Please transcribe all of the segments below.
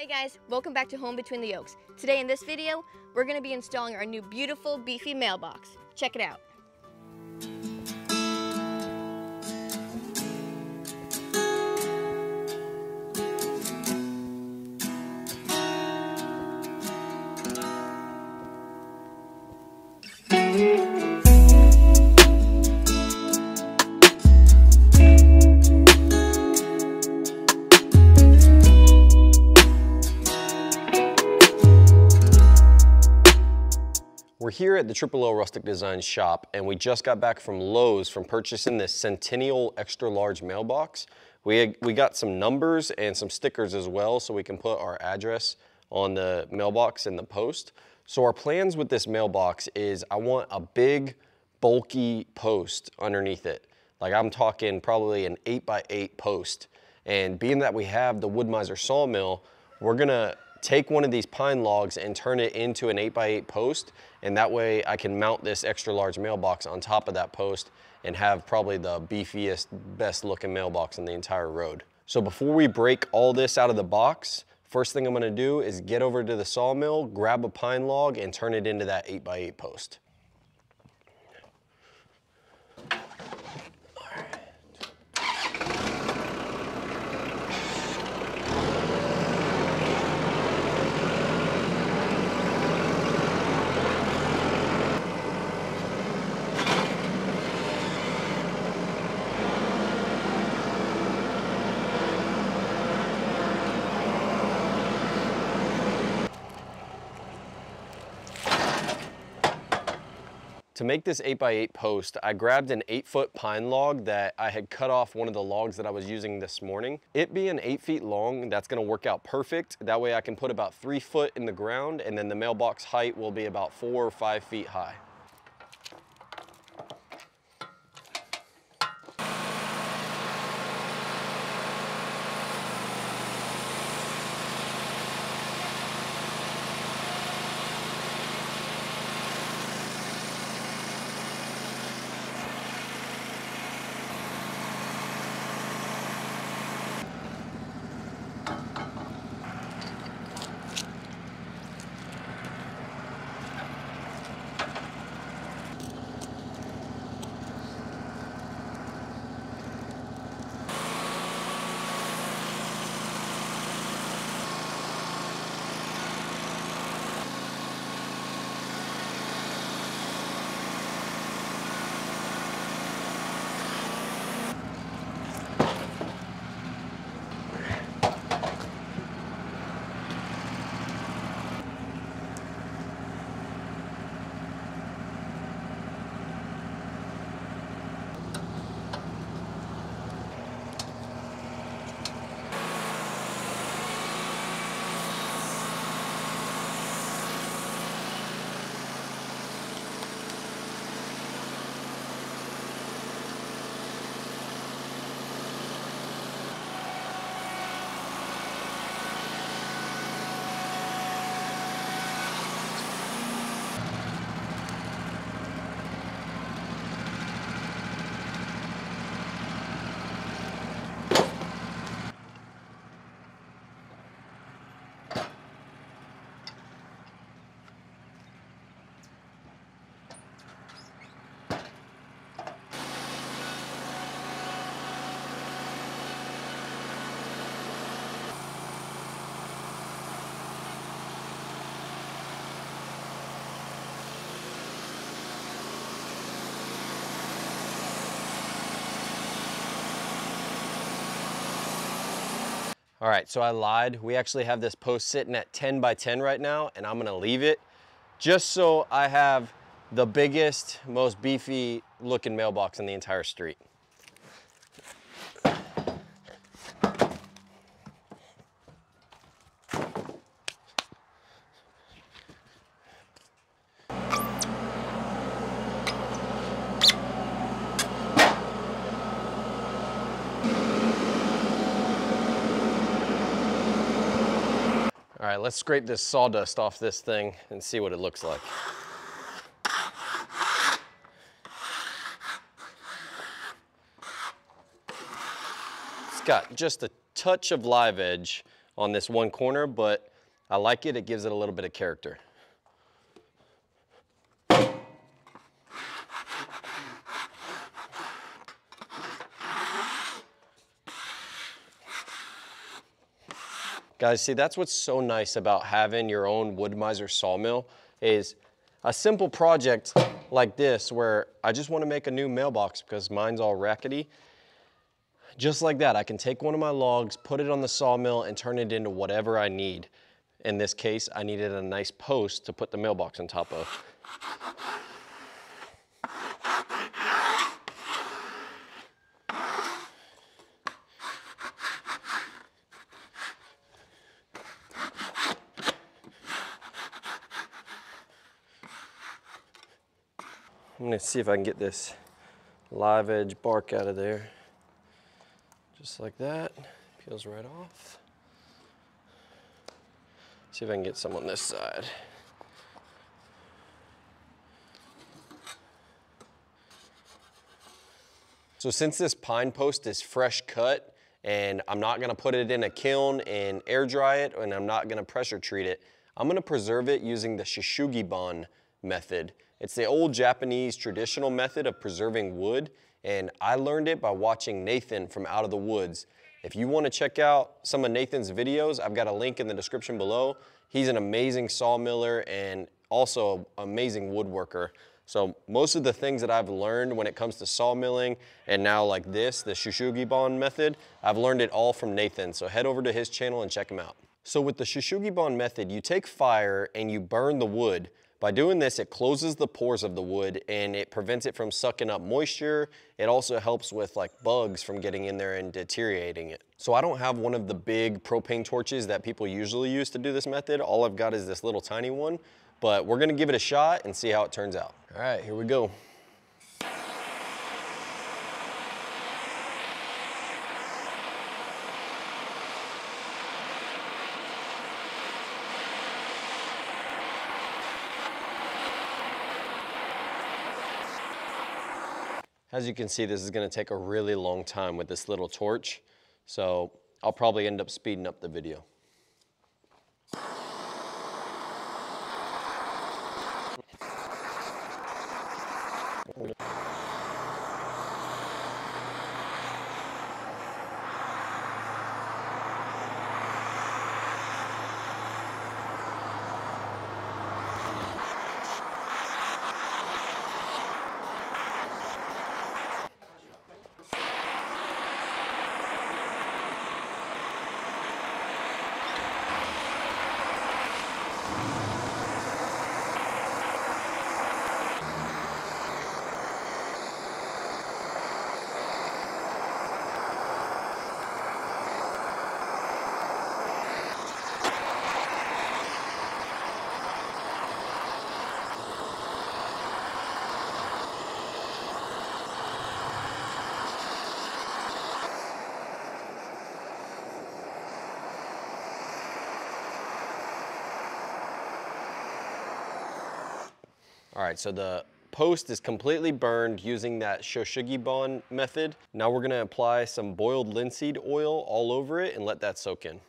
Hey guys, welcome back to Home Between the Oaks. Today in this video, we're going to be installing our new beautiful beefy mailbox. Check it out. We're here at the XL Rustic Design shop, and we just got back from Lowe's from purchasing this Centennial extra large mailbox. We got some numbers and some stickers as well, so we can put our address on the mailbox in the post. So our plans with this mailbox is I want a big, bulky post underneath it. Like I'm talking probably an 8x8 post. And being that we have the Wood-Mizer sawmill, we're gonna take one of these pine logs and turn it into an 8x8 post, and that way I can mount this extra large mailbox on top of that post and have probably the beefiest, best looking mailbox in the entire road. So before we break all this out of the box, first thing I'm gonna do is get over to the sawmill, grab a pine log, and turn it into that 8x8 post. To make this 8x8 post, I grabbed an 8-foot pine log that I had cut off one of the logs that I was using this morning. It being 8 feet long, that's gonna work out perfect. That way I can put about 3 foot in the ground, and then the mailbox height will be about 4 or 5 feet high. All right, so I lied. We actually have this post sitting at 10 by 10 right now, and I'm gonna leave it just so I have the biggest, most beefy looking mailbox in the entire street. All right, let's scrape this sawdust off this thing and see what it looks like. It's got just a touch of live edge on this one corner, but I like it. It gives it a little bit of character. Guys, see, that's what's so nice about having your own Wood-Mizer sawmill is a simple project like this where I just want to make a new mailbox because mine's all rackety. Just like that, I can take one of my logs, put it on the sawmill, and turn it into whatever I need. In this case, I needed a nice post to put the mailbox on top of. I'm gonna see if I can get this live edge bark out of there. Just like that, peels right off. See if I can get some on this side. So since this pine post is fresh cut and I'm not gonna put it in a kiln and air dry it, and I'm not gonna pressure treat it, I'm gonna preserve it using the Shishugibon method. It's the old Japanese traditional method of preserving wood, and I learned it by watching Nathan from Out of the Woods. If you want to check out some of Nathan's videos, I've got a link in the description below. He's an amazing sawmiller and also an amazing woodworker. So most of the things that I've learned when it comes to sawmilling and now like this, the Shishugibon method, I've learned it all from Nathan. So head over to his channel and check him out. So with the Shishugibon method, you take fire and you burn the wood. By doing this, it closes the pores of the wood and it prevents it from sucking up moisture. It also helps with like bugs from getting in there and deteriorating it. So I don't have one of the big propane torches that people usually use to do this method. All I've got is this little tiny one, but we're gonna give it a shot and see how it turns out. All right, here we go. As you can see, this is gonna take a really long time with this little torch, so I'll probably end up speeding up the video. All right, so the post is completely burned using that Shishugibon method. Now we're gonna apply some boiled linseed oil all over it and let that soak in.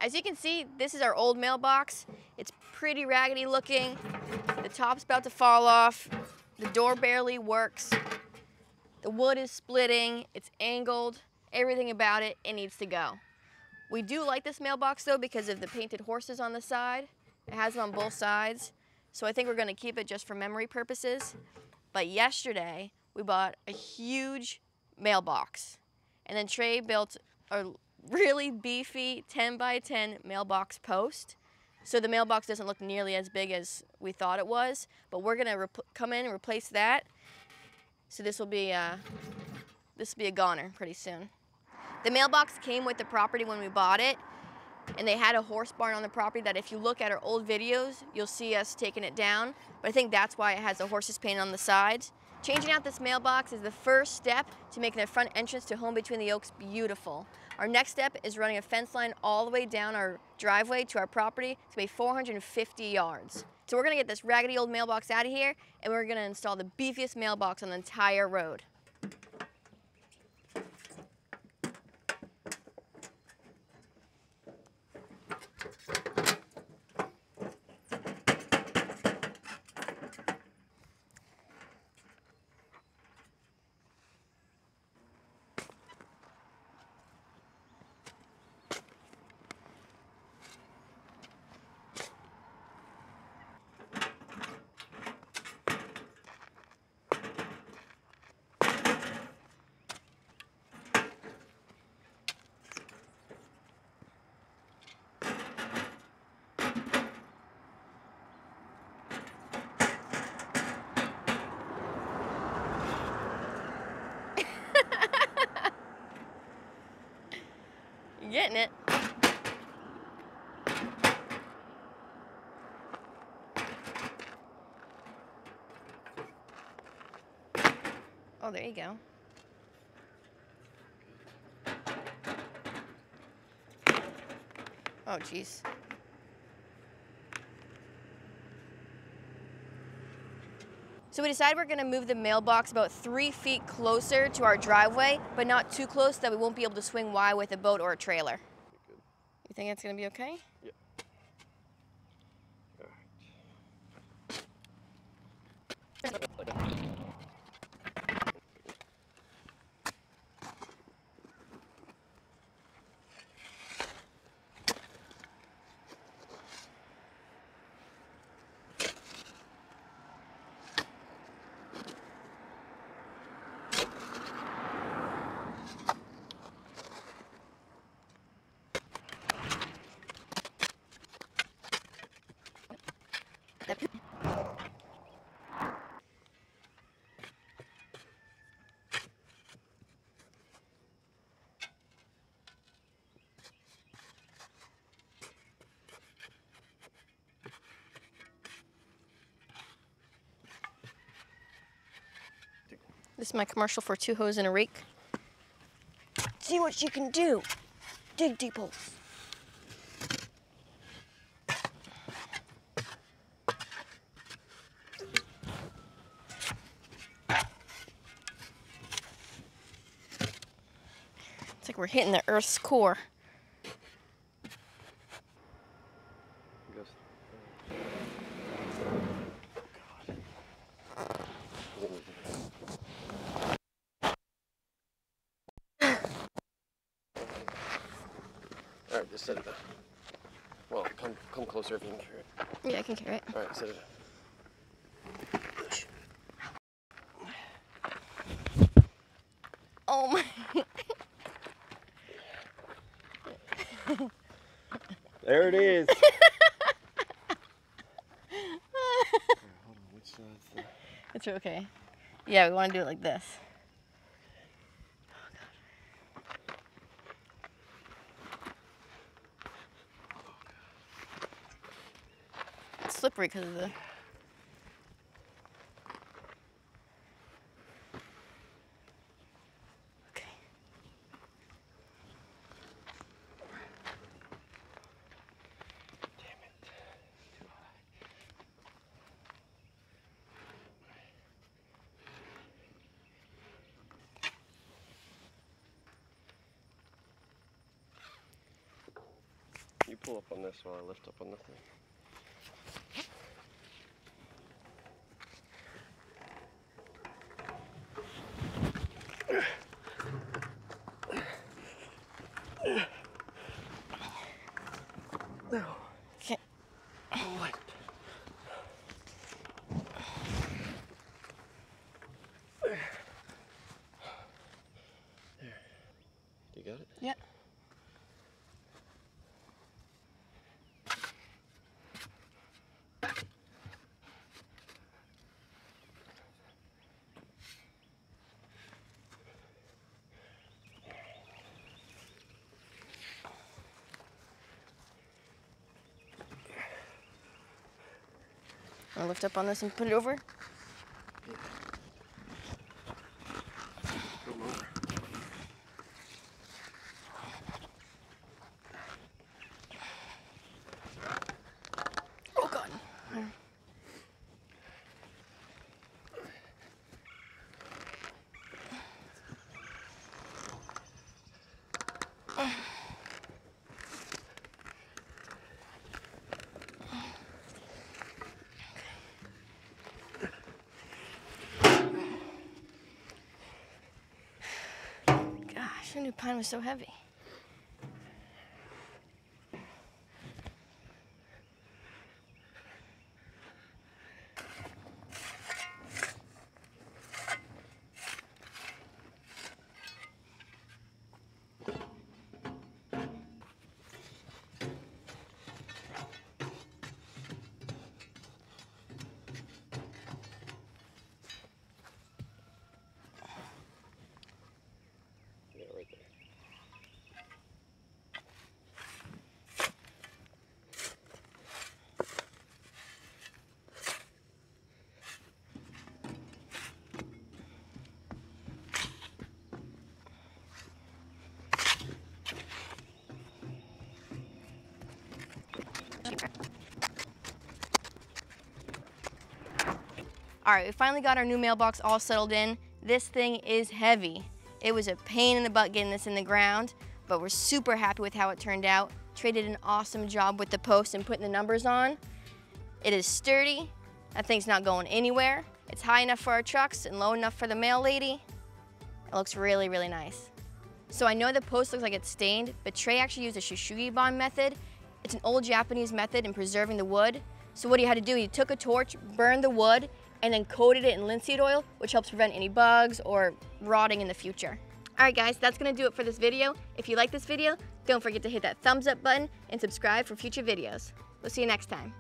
As you can see, this is our old mailbox. It's pretty raggedy looking. The top's about to fall off. The door barely works. The wood is splitting. It's angled. Everything about it, it needs to go. We do like this mailbox though because of the painted horses on the side. It has them on both sides. So I think we're gonna keep it just for memory purposes. But yesterday, we bought a huge mailbox. And then Trey built a really beefy 10 by 10 mailbox post. So the mailbox doesn't look nearly as big as we thought it was. But we're gonna come in and replace that. So this will be a goner pretty soon. The mailbox came with the property when we bought it, and they had a horse barn on the property that if you look at our old videos, you'll see us taking it down. But I think that's why it has the horses painted on the sides. Changing out this mailbox is the first step to making the front entrance to Home Between the Oaks beautiful. Our next step is running a fence line all the way down our driveway to our property. It's gonna be 450 yards. So we're gonna get this raggedy old mailbox out of here, and we're gonna install the beefiest mailbox on the entire road. You getting it? Oh, there you go. Oh, jeez. So we decided we're gonna move the mailbox about 3 feet closer to our driveway, but not too close that we won't be able to swing wide with a boat or a trailer. Good. You think that's gonna be okay? Yeah. This is my commercial for 2 hoes and a rake. See what you can do. Dig deep holes. It's like we're hitting the Earth's core. All right, just set it up. Well, come closer if you can carry it. Yeah, I can carry it. All right, set it up. Oh my. There it is. Hold on, which side's the... It's okay. Yeah, we want to do it like this. It's slippery because of the... Okay. Damn it. Too high. You pull up on this while I lift up on the thing. Okay. You got it? Yeah. I'll lift up on this and put it over. Oh God. Gosh, I knew pine was so heavy. Yeah, right there. All right, we finally got our new mailbox all settled in. This thing is heavy. It was a pain in the butt getting this in the ground, but we're super happy with how it turned out. Trey did an awesome job with the post and putting the numbers on. It is sturdy. That thing's not going anywhere. It's high enough for our trucks and low enough for the mail lady. It looks really, really nice. So I know the post looks like it's stained, but Trey actually used a shishugi bond method. It's an old Japanese method in preserving the wood. So what he had to do, he took a torch, burned the wood, and then coated it in linseed oil, which helps prevent any bugs or rotting in the future. All right guys, that's gonna do it for this video. If you like this video, don't forget to hit that thumbs up button and subscribe for future videos. We'll see you next time.